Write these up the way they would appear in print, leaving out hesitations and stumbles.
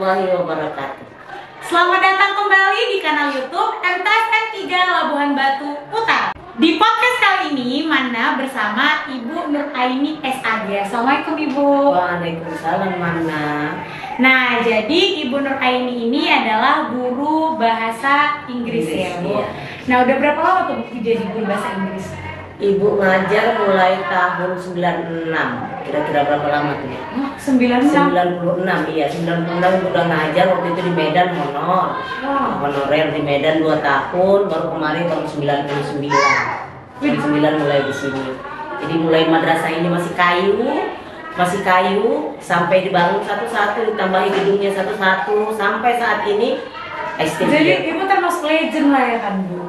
warahmatullahi wabarakatuh. Selamat datang kembali di kanal YouTube MTSN 3 Labuhan Batu Utara. Di podcast kali ini Mana bersama Ibu Nur Aini SAG. Assalamualaikum Ibu. Waalaikumsalam Mana. Nah, jadi Ibu Nur Aini ini adalah guru bahasa Inggris ya Bu. Iya. Nah, udah berapa lama tuh Bu jadi guru bahasa Inggris? Ibu ngajar mulai tahun 96. Kira-kira berapa lama tuh ya? 96. 96, iya 96 udah ngajar waktu itu di Medan honor. Honorer di Medan 2 tahun, baru kemarin tahun 99. 99 mulai di sini. Jadi mulai madrasah ini masih kayu sampai dibangun satu-satu, ditambahi gedungnya satu-satu sampai saat ini. Jadi Ibu termasuk legend lah ya kan Bu?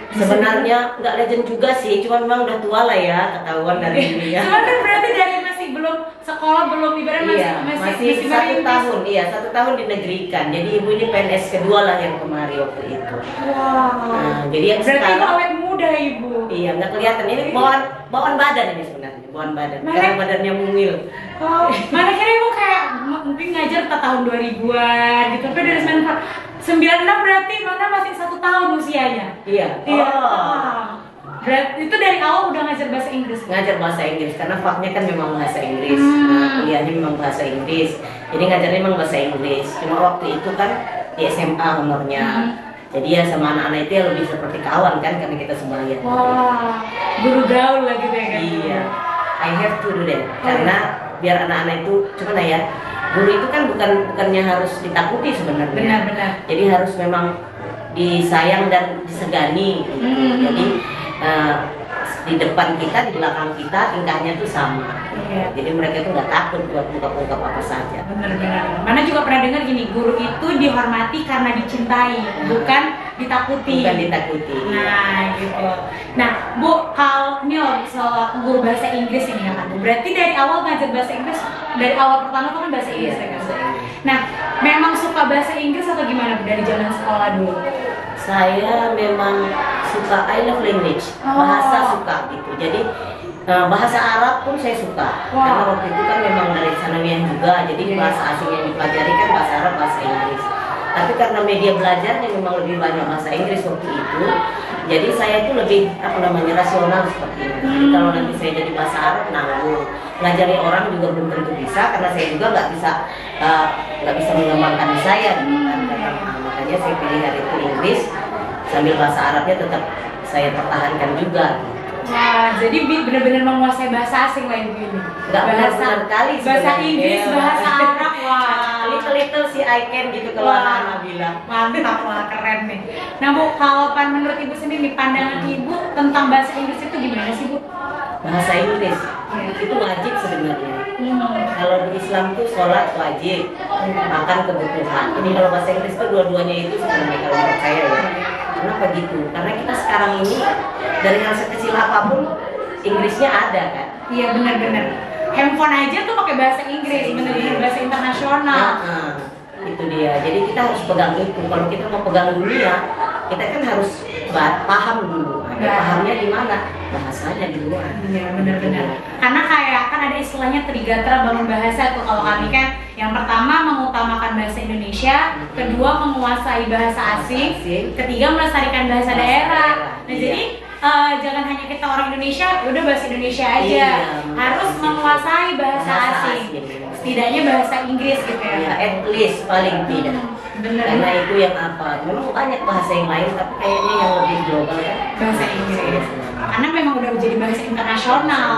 Sebenarnya nggak legend juga sih, cuma memang udah tua lah ya, ketahuan dari ini ya. Cuma kan berarti dari masih belum sekolah, belum ibaratnya masih 1 tahun, iya 1 tahun dinegerikan. Jadi ibu ini PNS kedua lah yang kemarin waktu itu. Wow. Nah, jadi yang berarti sekarang, itu awet muda Ibu. iya nggak kelihatan ini bawaan badan ini sebenarnya, bawaan badan. Karena badannya mungil. Oh, mana kira Ibu kayak mungkin ngajar tahun 2000-an gitu, tapi dari 96 berarti Mana masih 1 tahun usianya. Iya. Berarti itu dari awal udah ngajar bahasa Inggris. Ngajar bahasa Inggris karena faknya kan memang bahasa Inggris. Nah, kuliahnya memang bahasa Inggris. Jadi ngajarnya memang bahasa Inggris. Cuma waktu itu kan di SMA honornya. Jadi ya sama anak-anak itu ya lebih seperti kawan kan karena kita semuanya. Wah, guru gaul lah gitu ya kan. Iya. I have to do that. Karena biar anak-anak itu cuman ya guru itu kan bukannya harus ditakuti sebenarnya. Benar-benar. Jadi harus memang disayang dan disegani gitu. Jadi di depan kita, di belakang kita tingkahnya tuh sama. Iya. Jadi mereka tuh nggak takut buat ungkap-ungkap apa saja. Benar-benar. Mana juga pernah dengar gini, guru itu dihormati karena dicintai, bukan ditakuti. Bukan ditakuti. Nah, gitu. Nah, Bu, kalau ini loh soal guru bahasa Inggris ini ya kan, Bu. Berarti dari awal ngajar bahasa Inggris, dari awal pertama tuh kan bahasa Inggris ya kan? Nah, memang suka bahasa Inggris atau gimana Bu dari zaman sekolah dulu? Saya memang suka, I love language, bahasa suka gitu. Jadi bahasa Arab pun saya suka, karena waktu itu kan memang dari sanawiyah juga. Jadi bahasa asing yang dipelajari kan bahasa Arab, bahasa Inggris. Tapi karena media belajarnya memang lebih banyak bahasa Inggris waktu itu, jadi saya itu lebih rasional seperti itu. Jadi kalau nanti saya jadi bahasa Arab nanggung, ngajari orang juga belum tentu bisa, karena saya juga nggak bisa mengembangkan saya. Makanya saya pilih dari itu Inggris, sambil bahasa Arabnya tetap saya pertahankan juga. Wah, jadi benar-benar menguasai bahasa asing lah Ibu ini. Nggak benar-benar kali bahasa Inggris, bahasa Arab, wah. Little si I can gitu kalau anak-anak bilang. Mantap lah, keren nih. Nah Bu, kalau menurut Ibu sendiri, pandangan Ibu tentang bahasa Inggris itu gimana sih Bu? Bahasa Inggris itu wajib sebenarnya. Kalau di Islam tuh sholat wajib, makan kebutuhan. Ini kalau bahasa Inggris tuh dua-duanya itu sebenarnya kalau menurut saya ya. Kenapa gitu? Karena kita sekarang ini dari hal sekecil apapun Inggrisnya ada kan? Iya benar-benar. Handphone aja tuh pakai bahasa Inggris, benar-benar bahasa internasional. Itu dia. Jadi kita harus pegang itu. Kalau kita mau pegang dunia, kita kan harus paham dulu. Pahamnya di mana? Bahasanya di luar. Iya benar-benar. Karena kayak kan ada istilahnya Trigatra bangun bahasa tuh. Kalau kami kan yang pertama mengutamakan bahasa Indonesia, kedua menguasai bahasa asing, ketiga melestarikan bahasa daerah. Nah jadi jangan hanya kita orang Indonesia, udah bahasa Indonesia aja. Harus menguasai bahasa asing. Setidaknya bahasa Inggris gitu ya. At least paling tidak. Bener. Karena itu yang apa? Memang banyak bahasa yang lain, tapi kayaknya yang lebih global kan bahasa Inggris. Karena memang udah menjadi bahasa internasional.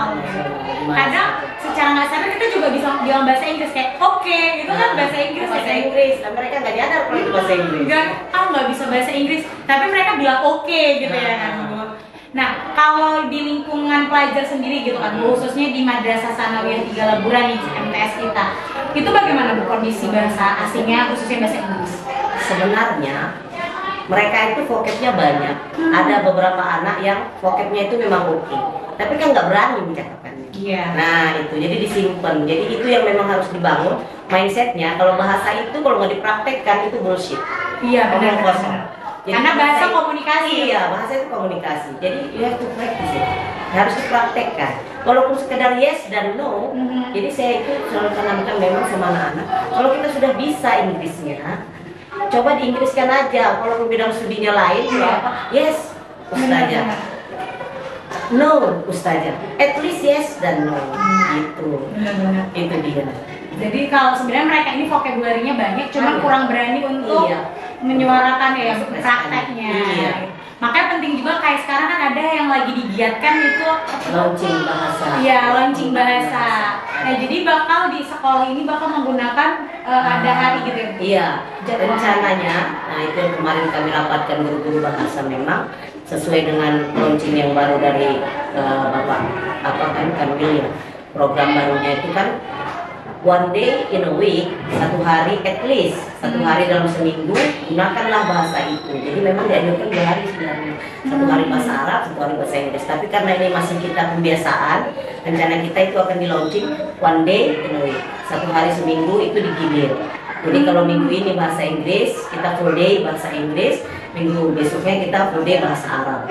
Kadang secara nggak sadar kita juga bisa bilang bahasa Inggris kayak oke, itu kan bahasa Inggris. Bahasa Inggris, nah, mereka nggak nyadar kalau itu bahasa Inggris. Nggak bisa bahasa Inggris, tapi mereka bilang oke gitu ya kan. Nah, kalau di lingkungan pelajar sendiri gitu kan, khususnya di Madrasah Sanawiyah 3 Laburan nih, MTS kita, itu bagaimana Bu kondisi bahasa asingnya, khususnya bahasa Inggris? Sebenarnya mereka itu vocabnya banyak. Ada beberapa anak yang vocabnya itu memang oke, tapi kan nggak berani mencakapkannya. Iya. Nah itu, jadi disimpan. Jadi itu yang memang harus dibangun mindsetnya. Kalau bahasa itu kalau nggak dipraktekkan itu bullshit. Iya benar. Jadi karena bahasa komunikasi. Iya, bahasa itu komunikasi. Jadi you have to practice it. Harus dipraktekkan. walaupun sekedar yes dan no. Jadi saya itu selalu tanamkan memang sama anak-anak, kalau kita sudah bisa Inggrisnya, coba diinggriskan aja. Walaupun bidang studinya lain, yes ustazah, no ustazah, at least yes dan no, gitu. Itu dia. Jadi kalau sebenarnya mereka ini vocabulary-nya banyak, cuma kurang berani untuk menyuarakan ya prakteknya. Iya. Makanya penting juga kayak sekarang kan ada yang lagi digiatkan itu launching bahasa. Iya, launching bahasa. Nah, jadi bakal di sekolah ini bakal menggunakan ada hari gitu ya. Iya, rencananya, nah itu yang kemarin kami rapatkan guru-guru bahasa memang sesuai dengan launching yang baru dari Bapak Kanwil ya. Program barunya itu kan one day in a week, satu hari at least, satu hari dalam seminggu gunakanlah bahasa itu. Jadi memang dianjurkan 2 hari sebenarnya, satu hari bahasa Arab, satu hari bahasa Inggris. Tapi karena ini masih kita pembiasaan, rencana kita itu akan di launching one day in a week, satu hari seminggu itu digilir. Jadi kalau minggu ini bahasa Inggris, kita full day bahasa Inggris, minggu besoknya kita full day bahasa Arab.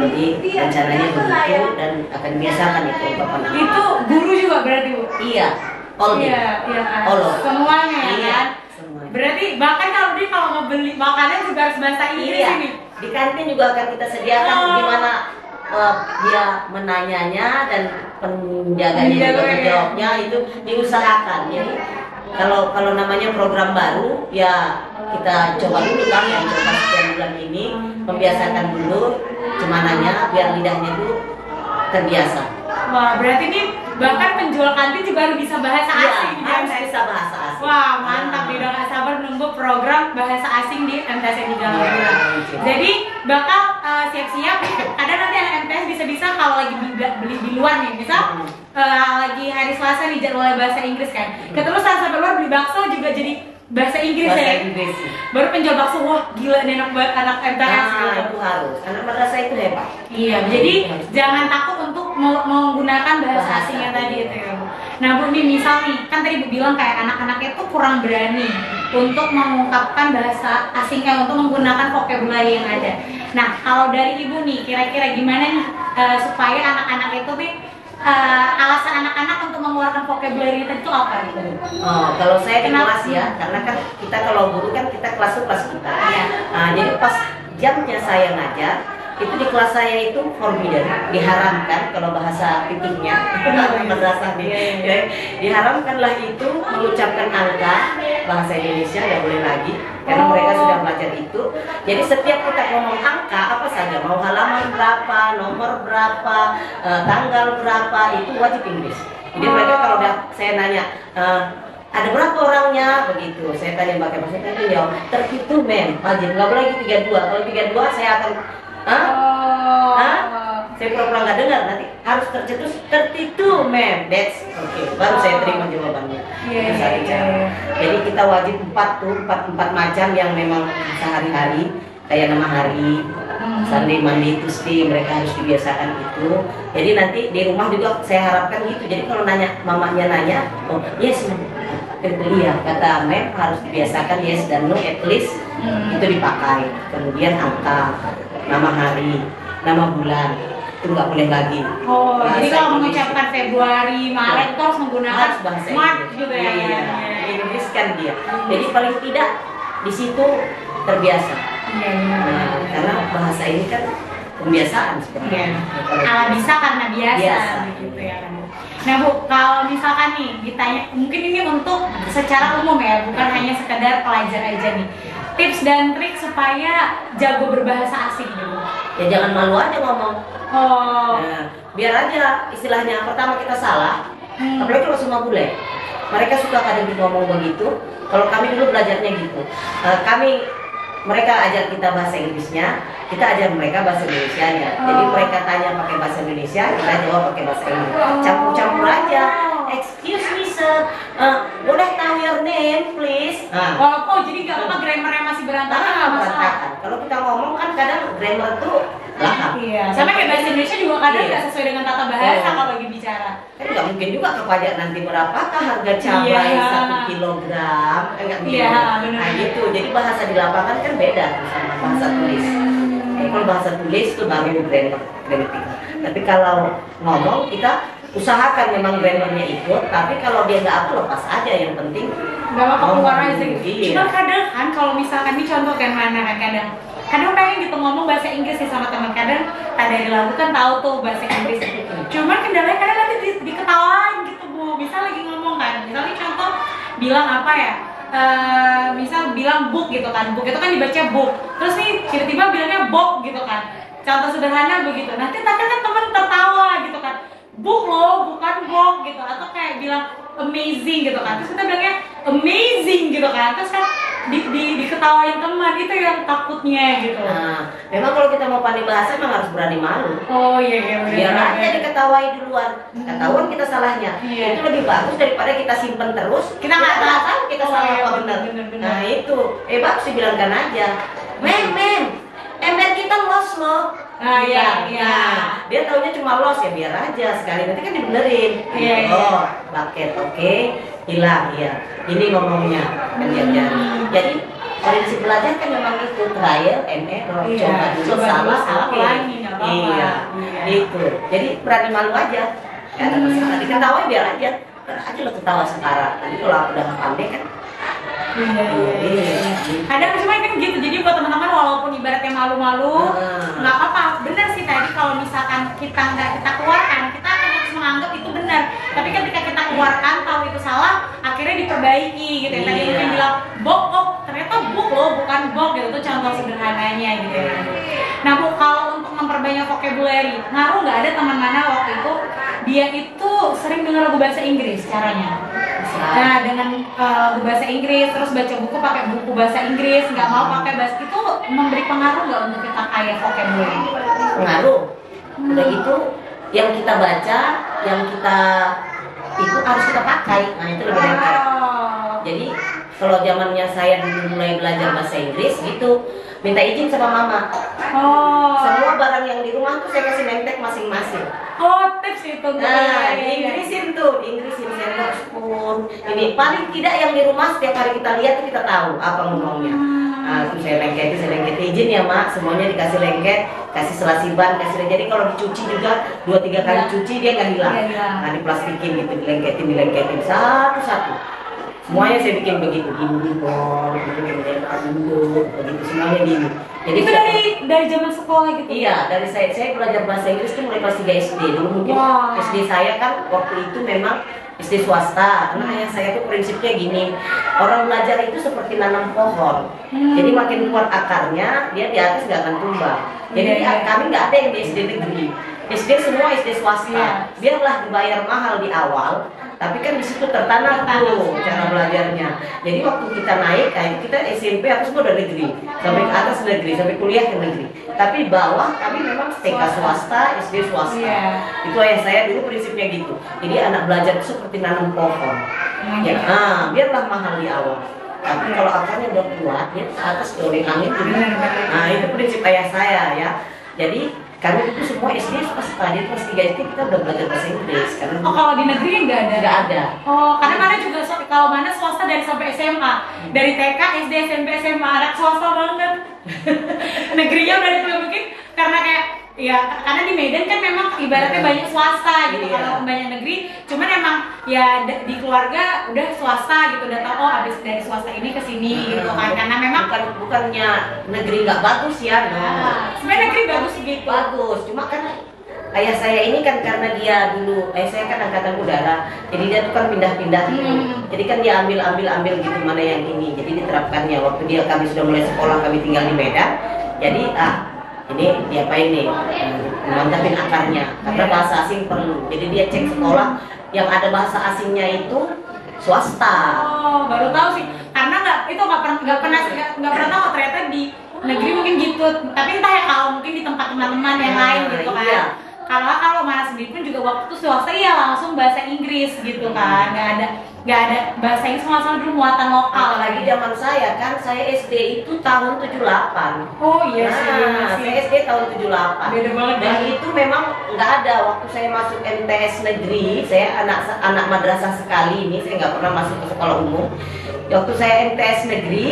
Jadi rencananya begitu dan akan biasakan itu Bapak. Itu guru juga berarti Bu? Iya, all day. Iya kan? All of. Semuanya Iya, kan? semuanya. Berarti bahkan kalau mau beli makanan juga harus bahasa Inggris ini. Di kantin juga akan kita sediakan gimana dia menanyanya dan penjaganya juga menjawabnya, itu diusahakan. Jadi kalau namanya program baru ya kita coba dulu kan, yang coba sekian bulan ini membiasakan dulu cemananya biar lidahnya itu terbiasa. Wah, berarti ini bahkan penjual kantin juga harus bisa bahasa asing. Iya, harus bisa bahasa asing. Wah, mantap. Udah gak sabar nunggu program bahasa asing di MTS Tiga Laguna. Jadi bakal siap-siap. Kadang nanti anak MTS bisa-bisa kalau lagi beli di luar nih, bisa lagi hari Selasa nih jadwalnya bahasa Inggris kan. Terus sampai luar beli bakso juga jadi bahasa Inggris ya. Baru penjual bakso, wah gila nih enak banget anak MTS. Itu harus. Anak madrasah itu hebat. Iya, jadi jangan takut untuk menggunakan bahasa asingnya tadi itu ya Bu. Nah Bu, nih misal nih, kan tadi Bu bilang kayak anak-anaknya tuh kurang berani untuk mengungkapkan bahasa asingnya, untuk menggunakan vocabulary yang ada. Nah, kalau dari Ibu nih, kira-kira gimana nih supaya anak-anak itu nih alasan anak-anak untuk mengeluarkan vocabulary itu apa gitu? Oh, kalau saya di kelas ya, karena kan kita kalau guru kan kita kelas itu kelas kita. Iya. Jadi pas jamnya saya ngajar, itu di kelas saya itu forbidden, diharamkan kalau bahasa fikihnya, madrasah diharamkanlah itu mengucapkan angka bahasa Indonesia, nggak boleh lagi karena mereka sudah belajar itu. Jadi setiap kita ngomong angka apa saja, mau halaman berapa, nomor berapa, tanggal berapa, itu wajib Inggris. Jadi mereka kalau udah saya nanya ada berapa orangnya begitu, saya tanya pakai bahasa Inggris, jawab 32 mem, wajib, nggak boleh lagi 32. Kalau 32 saya akan saya pura-pura nggak dengar, nanti harus tercetus 32 mem, that's okay, baru saya terima jawabannya. Jadi kita wajib 4 macam yang memang sehari-hari, kayak nama hari, Sunday, Monday, Tuesday, mereka harus dibiasakan itu. Jadi nanti di rumah juga saya harapkan gitu. Jadi kalau mamanya nanya, oh yes mem, iya kata mem harus dibiasakan yes dan no, at least itu dipakai. Kemudian angka, nama hari, nama bulan itu nggak boleh lagi. Oh, jadi kalau mengucapkan Februari, Maret itu harus menggunakan bahasa March Inggris juga ya. Inggris kan dia. Jadi paling tidak di situ terbiasa. Karena bahasa ini kan pembiasaan sebenarnya. Bisa karena biasa. Gitu ya kan. Nah Bu, kalau misalkan nih ditanya, mungkin ini untuk secara umum ya, bukan hanya sekedar pelajar aja nih. Tips dan trik supaya jago berbahasa asing gitu. Ya jangan malu aja ngomong. Nah, biar aja istilahnya pertama kita salah, apalagi kalau semua bule. Mereka suka kadang ngomong begitu. Kalau kami dulu belajarnya gitu. Mereka ajar kita bahasa Inggrisnya, kita ajar mereka bahasa Indonesianya. Jadi mereka tanya pakai bahasa Indonesia, kita jawab pakai bahasa Inggris. Campur-campur aja. Excuse me sir, boleh tahu your name please? Jadi nggak apa-apa grammarnya masih berantakan, berantakan. Kalau kita ngomong kan kadang grammar tuh lahap. Sama kayak bahasa Indonesia juga kadang nggak sesuai dengan tata bahasa kalau lagi bicara. Kan nggak mungkin juga kepajak nanti berapakah harga cabai 1 kilogram? Enggak mungkin. Nah gitu. Jadi bahasa di lapangan kan beda sama bahasa tulis. Kalau bahasa tulis itu baru grammar. Tapi kalau ngomong kita usahakan memang grammarnya ikut, tapi kalau dia nggak apa lepas aja, yang penting nggak apa-apa keluar aja gitu. Iya. Cuma kadang kan kalau misalkan ini contoh kan mana kan kadang pengen gitu ngomong bahasa Inggris sih sama teman, kadang dari lagu kan tahu tuh bahasa Inggris. Cuman kendalanya kadang nanti diketawain gitu Bu. Misal lagi ngomong kan, misalnya contoh bilang apa ya? Misal bilang book gitu kan, book itu kan dibaca book, terus nih tiba-tiba bilangnya book gitu kan, contoh sederhana begitu. Nanti kan temen tertawa gitu kan, book loh bukan book gitu, atau kayak bilang amazing gitu kan, terus kita bilangnya amazing gitu kan, terus kan diketawain teman, itu yang takutnya gitu. Nah, memang kalau kita mau pandai bahasa memang harus berani malu. Oh iya benar. Biar aja diketawain duluan, ketahuan kita salahnya. Iya. Itu lebih bagus daripada kita simpen terus. Kita nggak tahu kita salah iya, apa benar. benar. Nah itu, bagus sih bilangkan aja. Mem, ember kita lost loh. Iya. Nah, dia taunya cuma lost, ya biar aja sekali nanti kan dibenerin. Iya. Oh, bucket, oke, hilang ya. Ini ngomongnya kan Jadi prinsip belajar kan memang itu trial and error. Iya. Coba dulu salah, oke. ulangi, nggak apa-apa. Iya. Itu. Jadi berani malu aja. Ya, diketawain biar aja. Biar aja lo ketawa sekarang. Nanti kalau aku udah pandai kan. Iya. Kadang cuma kan gitu. Jadi buat teman-teman walaupun ibaratnya malu-malu, nggak apa-apa. Bener sih tadi kalau misalkan kita keluarkan, kita akan terus menganggap itu benar. Tapi ketika kita keluarkan tahu itu salah, akhirnya diperbaiki gitu. Tadi mungkin bilang bok, ternyata book loh bukan bok gitu. Itu contoh sederhananya gitu. Nah Bu, kalau untuk memperbanyak vocabulary, ngaruh nggak ada teman mana waktu itu dia itu sering dengar lagu bahasa Inggris caranya? Nah dengan lagu bahasa Inggris terus baca buku pakai buku bahasa Inggris, nggak mau pakai bahasa, itu memberi pengaruh nggak untuk kita kaya vocabulary? Pengaruh. Udah gitu yang kita baca, yang kita itu harus kita pakai. Nah itu lebih baik. Jadi kalau zamannya saya dulu mulai belajar bahasa Inggris gitu, minta izin sama mama. Semua barang yang di rumah tuh saya kasih name tag masing-masing. Tips itu. Nah, Inggrisin sendok, spoon. Ini paling tidak yang di rumah setiap hari kita lihat tuh kita tahu apa ngomongnya. Nah, terus saya lengket izin ya mak, semuanya dikasih lengket, kasih selasiban, kasih. Jadi kalau dicuci juga 2-3 kali cuci dia nggak hilang. Nah, diplastikin gitu, dilengketin satu-satu. Semuanya saya bikin begitu, gini bol, begitu semuanya gini. Jadi itu dari zaman sekolah gitu? Iya, dari saya belajar bahasa Inggris itu mulai kelas 3 SD. Dulu mungkin SD saya kan waktu itu memang SD swasta. Karena ayah saya tuh prinsipnya gini, orang belajar itu seperti nanam pohon. Jadi makin kuat akarnya, dia di atas nggak akan tumbang. Jadi kami nggak ada yang di SD negeri. SD semua SD swasta. Biarlah dibayar mahal di awal, tapi kan di situ tertanam tuh cara belajarnya. Jadi waktu kita naik, kayak kita SMP aku semua udah negeri, sampai ke atas negeri, sampai kuliah ke negeri. Tapi bawah kami memang TK swasta, SD swasta. Itu ayah saya dulu prinsipnya gitu. Jadi anak belajar itu seperti nanam pohon. Ya, biarlah mahal di awal. Tapi kalau akarnya udah kuat, dia ke atas oleh angin juga. Nah itu prinsip ayah saya ya. Jadi kami itu semua SD swasta, jadi kelas 3 SD kita udah belajar bahasa Inggris. Karena kalau di negeri nggak ada? Nggak ada. Karena mana juga kalau mana swasta dari sampai SMA, dari TK, SD, SMP, SMA, anak swasta banget. Negerinya udah mungkin karena kayak karena di Medan kan memang ibaratnya banyak swasta gitu. Kalau banyak negeri, cuman emang ya di keluarga udah swasta gitu, udah tahu habis dari swasta ini ke sini gitu kan. Karena memang bukannya negeri nggak bagus ya, sebenarnya negeri bagus gitu. Bagus, cuma kan ayah saya ini kan karena dia dulu, saya kan angkatan udara, jadi dia tuh kan pindah-pindah gitu. Jadi kan dia ambil gitu mana yang ini, jadi diterapkannya waktu kami sudah mulai sekolah, kami tinggal di Medan. Jadi ini diapain nih, mantapin akarnya karena bahasa asing perlu. Jadi dia cek sekolah yang ada bahasa asingnya itu swasta. Baru tahu sih, karena nggak pernah tahu ternyata di negeri mungkin gitu. Tapi entah ya kalau mungkin di tempat teman-teman yang lain gitu kan. Iya. Kalau mana sendiri pun juga waktu swasta langsung bahasa Inggris gitu kan, nggak ada bahasa Inggris, langsung dulu muatan lokal. Apalagi zaman saya kan, saya SD itu tahun 78. Iya sih. Saya SD tahun 78. Beda banget. Dan itu memang nggak ada waktu saya masuk MTS negeri. Saya anak madrasah sekali ini, saya nggak pernah masuk ke sekolah umum. waktu saya MTS negeri,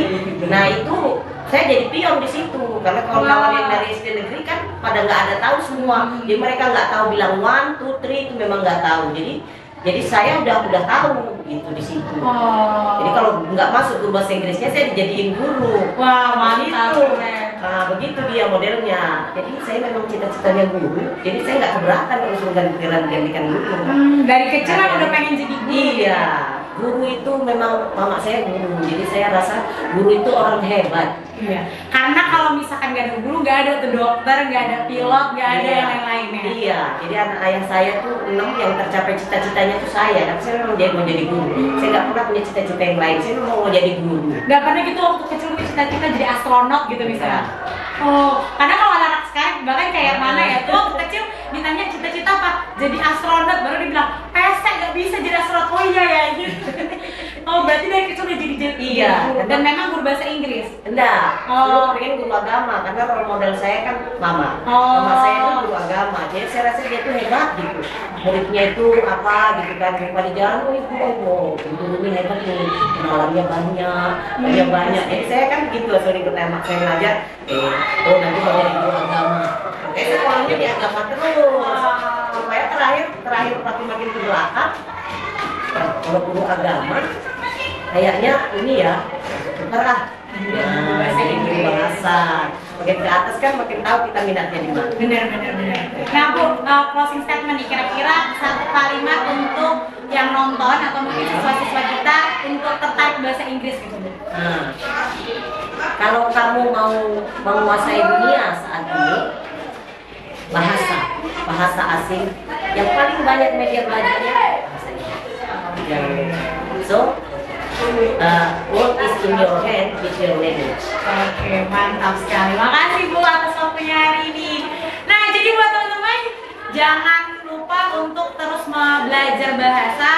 nah itu saya jadi pion di situ karena kawan-kawan yang dari SD negeri kan pada nggak ada tahu semua, jadi mereka nggak tahu bilang 1, 2, 3 itu memang nggak tahu, jadi saya udah tahu gitu di situ. Jadi kalau nggak masuk guru bahasa Inggrisnya saya dijadiin guru. Wah, mantap. Nah, begitu dia modelnya. Jadi saya memang cita-citanya guru. Jadi saya nggak keberatan harus menggantikan guru. Dari kecil kan udah pengen jadi guru. Iya, guru itu memang mama saya guru. Jadi saya rasa guru itu orang hebat. Iya. Karena kalau misalkan nggak ada guru, nggak ada tuh dokter, nggak ada pilot, nggak ada yang lain-lainnya. Iya. Jadi anak ayah saya tuh 6 yang tercapai cita-citanya tuh saya. Tapi saya memang mau jadi guru. Saya nggak pernah punya cita-cita yang lain. Saya memang mau jadi guru. Nggak pernah gitu waktu kecil punya cita-cita jadi astronot gitu misalnya. Oh, karena kalau anak sekarang bahkan kayak mana ya tuh waktu kecil ditanya cita-cita apa? Jadi astronot, baru dibilang pesek nggak bisa jadi astronot. Oh iya ya gitu. Oh berarti dari kecil udah jadi iya. Guru. Dan memang guru bahasa Inggris. Enggak. Dulu pengen guru agama karena role model saya kan mama. Mama saya itu guru agama. Jadi saya rasa dia tuh hebat gitu. Muridnya itu apa gitu kan, pada jalan, oh ibu ini hebat nih, kenalannya banyak. Jadi saya kan gitu sering ikut emak saya ngajar. Nanti mau jadi guru agama. Oke, sekolahnya di agama terus. Supaya terakhir makin ke belakang. Kalau guru agama, kayaknya ini ya, bahasa. Makin ke atas kan makin tahu kita minatnya di mana. Benar. Nah Bu, closing statement nih, kira-kira satu kalimat untuk yang nonton atau mungkin siswa-siswa kita untuk tertarik bahasa Inggris gitu Bu. Nah, kalau kamu mau menguasai dunia saat ini, bahasa asing yang paling banyak media belajarnya bahasa Inggris. So, what is in your hand is your language. Oke, mantap sekali. Makasih Bu atas waktunya hari ini. Nah, jadi buat teman-teman jangan lupa untuk terus belajar bahasa